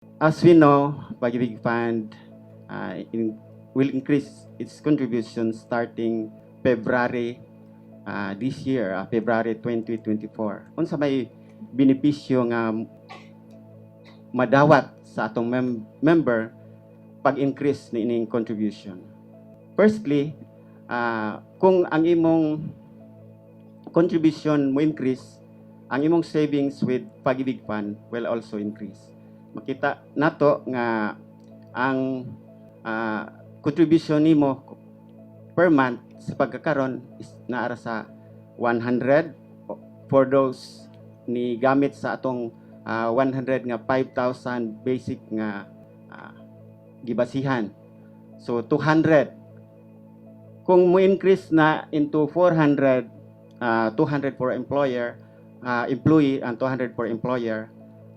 As we know, Pag-IBIG Fund will increase its contribution starting February this year, February 2024. Unsa may benepisyo nga madawat sa atong member pag-increase ni ining contribution. Firstly, kung ang imong contribution mo increase, ang imong savings with Pag-IBIG Fund will also increase. Makita nato nga ang contribution nimo per month sa pagkakaron is naara sa 100 for those ni gamit sa atong 100 nga 5,000 basic nga gibasihan. So 200. Kung mo increase na into 400, 200 for employee and 200 for employer,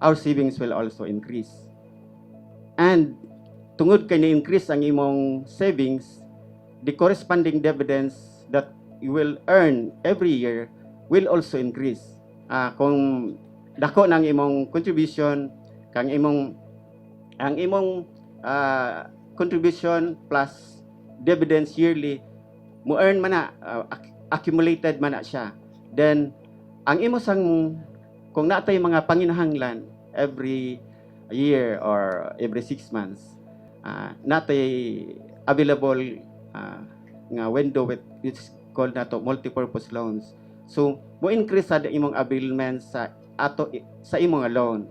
our savings will also increase. And tungod kay ni-increase ang imong savings, the corresponding dividends that you will earn every year will also increase. Kung dako ng imong contribution, ang imong contribution plus dividends yearly, mo earn man na, accumulated man na siya. Then, ang imo sang, kung natay mga panginahanglan every year or every 6 months, natay available nga window which is called nato multipurpose loans. So mo increase sa imong availment sa imong loan.